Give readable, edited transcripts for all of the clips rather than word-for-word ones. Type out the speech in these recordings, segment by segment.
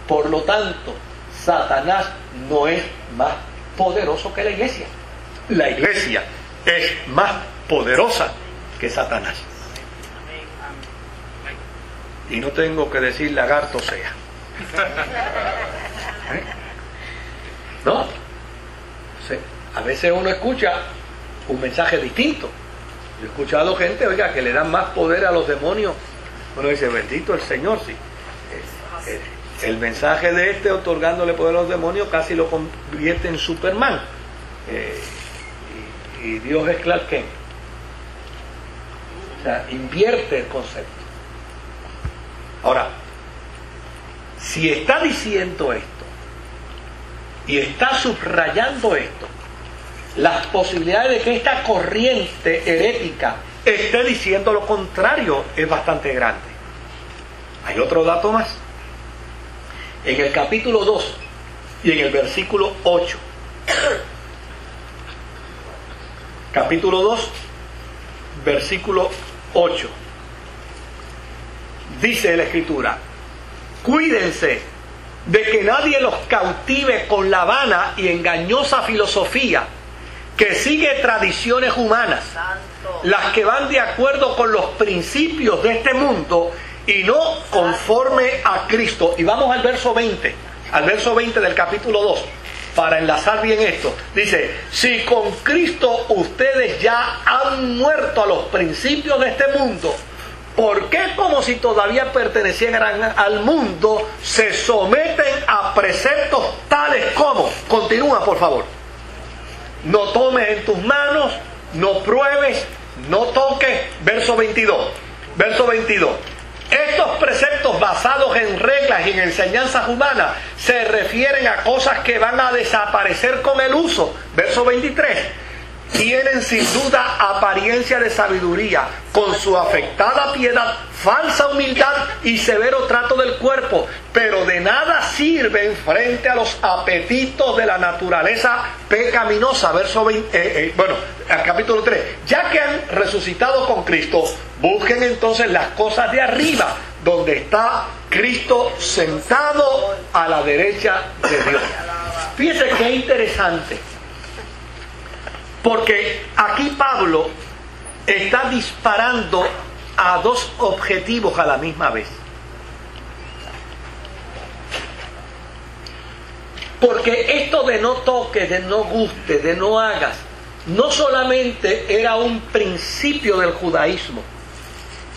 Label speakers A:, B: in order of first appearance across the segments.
A: Por lo tanto, Satanás no es más poderoso que la iglesia. La iglesia es más poderosa que Satanás. Y no tengo que decir lagarto sea. ¿No? Sí. A veces uno escucha un mensaje distinto. Yo he escuchado gente, oiga, que le dan más poder a los demonios. Uno dice, bendito el Señor, sí. El mensaje de este, otorgándole poder a los demonios, casi lo convierte en Superman. Y Dios es Clark Kent. O sea, invierte el concepto. Ahora, si está diciendo esto y está subrayando esto, las posibilidades de que esta corriente herética esté diciendo lo contrario es bastante grande. Hay otro dato más. En el capítulo 2 y en el versículo 8. Capítulo 2, versículo 8. Dice la Escritura: cuídense de que nadie los cautive con la vana y engañosa filosofía que sigue tradiciones humanas, las que van de acuerdo con los principios de este mundo y no conforme a Cristo. Y vamos al verso 20 del capítulo 2, para enlazar bien esto. Dice: si con Cristo ustedes ya han muerto a los principios de este mundo, ¿por qué, como si todavía pertenecieran al mundo, se someten a preceptos tales como? Continúa, por favor. No tomes en tus manos, no pruebes, no toques. Verso 22. Estos preceptos basados en reglas y en enseñanzas humanas se refieren a cosas que van a desaparecer con el uso. Verso 23. Tienen sin duda apariencia de sabiduría, con su afectada piedad, falsa humildad y severo trato del cuerpo, pero de nada sirven frente a los apetitos de la naturaleza pecaminosa. Verso 20, capítulo 3. Ya que han resucitado con Cristo, busquen entonces las cosas de arriba, donde está Cristo sentado a la derecha de Dios. Fíjense qué interesante. Porque aquí Pablo está disparando a dos objetivos a la misma vez. Porque esto de no toques, de no gustes, de no hagas, no solamente era un principio del judaísmo,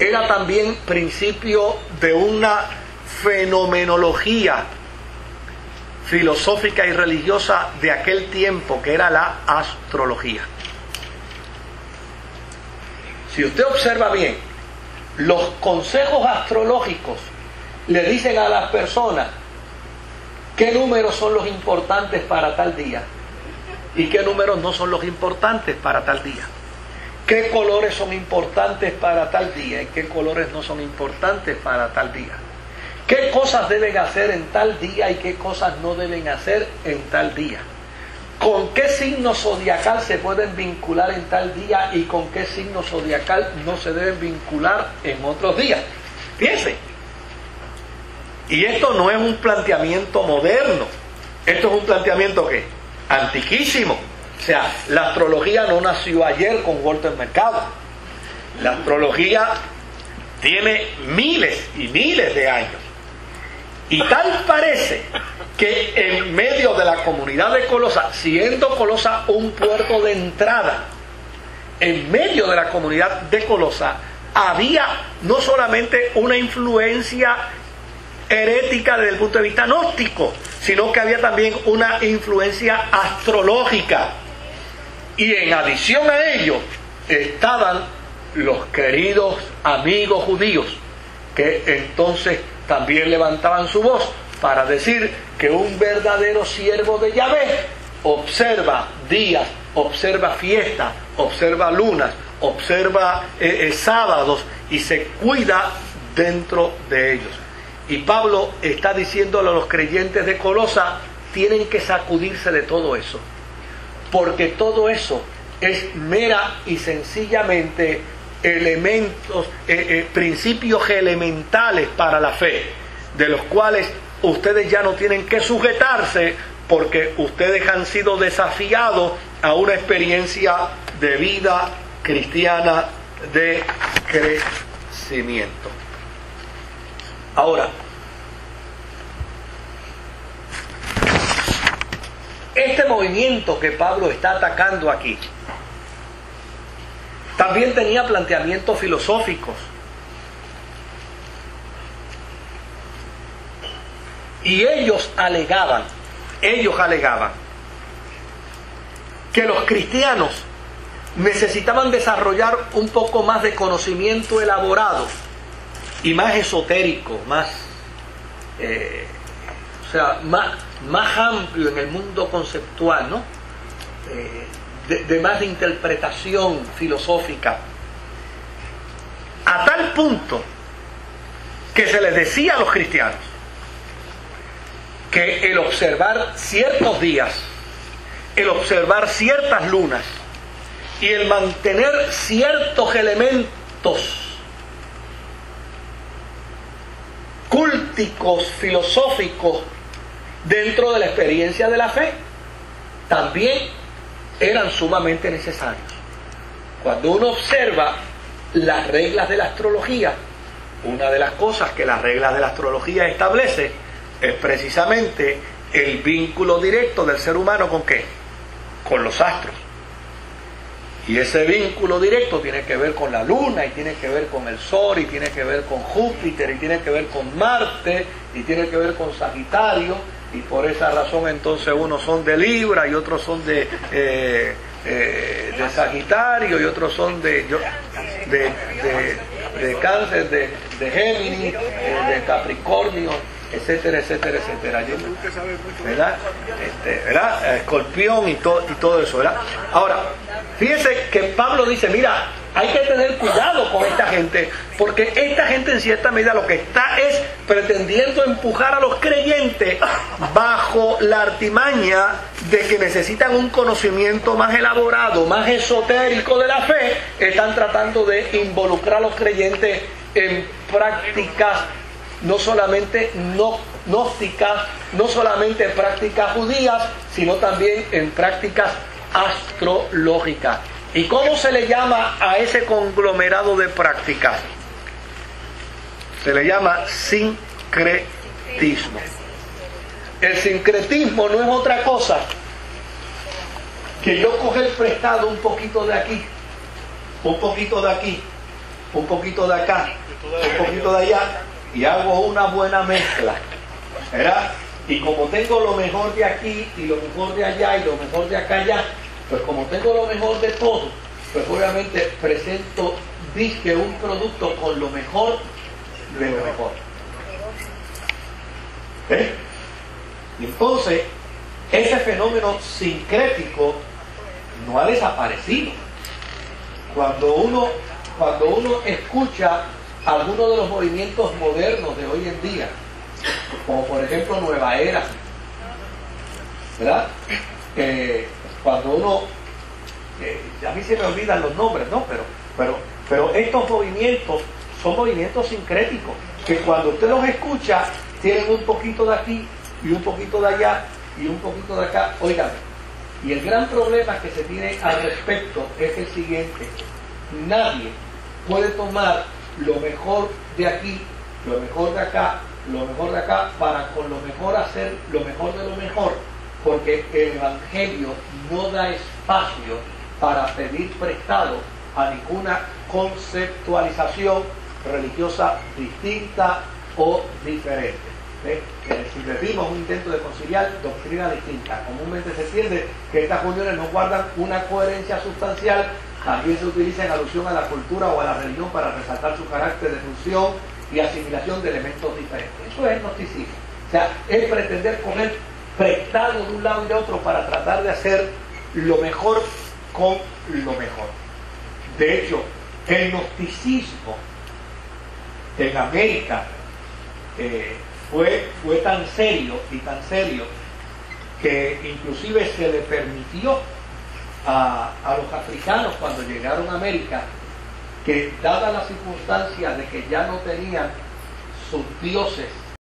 A: era también principio de una fenomenología filosófica y religiosa de aquel tiempo, que era la astrología. Si usted observa bien, los consejos astrológicos le dicen a las personas qué números son los importantes para tal día y qué números no son los importantes para tal día, qué colores son importantes para tal día y qué colores no son importantes para tal día, qué cosas deben hacer en tal día y qué cosas no deben hacer en tal día, con qué signo zodiacal se pueden vincular en tal día y con qué signo zodiacal no se deben vincular en otros días. Fíjense. Y esto no es un planteamiento moderno, esto es un planteamiento ¿qué? Antiquísimo. O sea, la astrología no nació ayer con Walter Mercado. La astrología tiene miles y miles de años. Y tal parece que en medio de la comunidad de Colosa, siendo Colosa un puerto de entrada, en medio de la comunidad de Colosa había no solamente una influencia herética desde el punto de vista gnóstico, sino que había también una influencia astrológica. Y en adición a ello estaban los queridos amigos judíos, que entonces también levantaban su voz para decir que un verdadero siervo de Yahvé observa días, observa fiestas, observa lunas, observa sábados y se cuida dentro de ellos. Y Pablo está diciéndole a los creyentes de Colosa: tienen que sacudirse de todo eso, porque todo eso es mera y sencillamente elementos, principios elementales para la fe, de los cuales ustedes ya no tienen que sujetarse porque ustedes han sido desafiados a una experiencia de vida cristiana de crecimiento. Ahora, este movimiento que Pablo está atacando aquí también tenía planteamientos filosóficos. Y ellos alegaban que los cristianos necesitaban desarrollar un poco más de conocimiento elaborado y más esotérico, más amplio en el mundo conceptual, ¿no? De más de interpretación filosófica, a tal punto que se les decía a los cristianos que el observar ciertos días, el observar ciertas lunas y el mantener ciertos elementos cúlticos, filosóficos dentro de la experiencia de la fe también eran sumamente necesarios. Cuando uno observa las reglas de la astrología, una de las cosas que las reglas de la astrología establece es precisamente el vínculo directo del ser humano ¿con qué? Con los astros. Y ese vínculo directo tiene que ver con la luna, y tiene que ver con el sol, y tiene que ver con Júpiter, y tiene que ver con Marte, y tiene que ver con Sagitario, y por esa razón entonces unos son de Libra y otros son de Sagitario, y otros son de Cáncer, de Géminis, de Capricornio, etcétera, etcétera, etcétera. ¿Verdad? ¿Verdad? Escorpión y todo eso, ¿verdad? Ahora, fíjense que Pablo dice, mira, hay que tener cuidado con esta gente, porque esta gente en cierta medida lo que está es pretendiendo empujar a los creyentes bajo la artimaña de que necesitan un conocimiento más elaborado, más esotérico de la fe. Están tratando de involucrar a los creyentes en prácticas no solamente gnósticas, no solamente en prácticas judías, sino también en prácticas astrológicas. ¿Y cómo se le llama a ese conglomerado de prácticas? Se le llama sincretismo. El sincretismo no es otra cosa que yo coger prestado un poquito de aquí, un poquito de aquí, un poquito de acá, un poquito de allá, y hago una buena mezcla, ¿verdad? Y como tengo lo mejor de aquí y lo mejor de allá y lo mejor de acá allá, pues como tengo lo mejor de todo, pues obviamente presento, dije, un producto con lo mejor de lo mejor. ¿Eh? Y entonces, ese fenómeno sincrético no ha desaparecido. Cuando uno escucha algunos de los movimientos modernos de hoy en día, como por ejemplo Nueva Era, ¿verdad? Cuando uno, a mí se me olvidan los nombres, ¿no? Pero estos movimientos son movimientos sincréticos, que cuando usted los escucha, tienen un poquito de aquí, y un poquito de allá, y un poquito de acá. Óigame, y el gran problema que se tiene al respecto es el siguiente: nadie puede tomar lo mejor de aquí, lo mejor de acá, lo mejor de acá, para con lo mejor hacer lo mejor de lo mejor, porque el Evangelio no da espacio para pedir prestado a ninguna conceptualización religiosa distinta o diferente. ¿Ve? El sincretismo es un intento de conciliar doctrinas distintas. Comúnmente se entiende que estas uniones no guardan una coherencia sustancial. También se utiliza en alusión a la cultura o a la religión para resaltar su carácter de función y asimilación de elementos diferentes. Eso es gnosticismo. O sea, es pretender coger prestado de un lado y de otro para tratar de hacer lo mejor con lo mejor. De hecho, el gnosticismo en América fue tan serio y tan serio que inclusive se le permitió a los africanos, cuando llegaron a América, que dadas las circunstancias de que ya no tenían sus dioses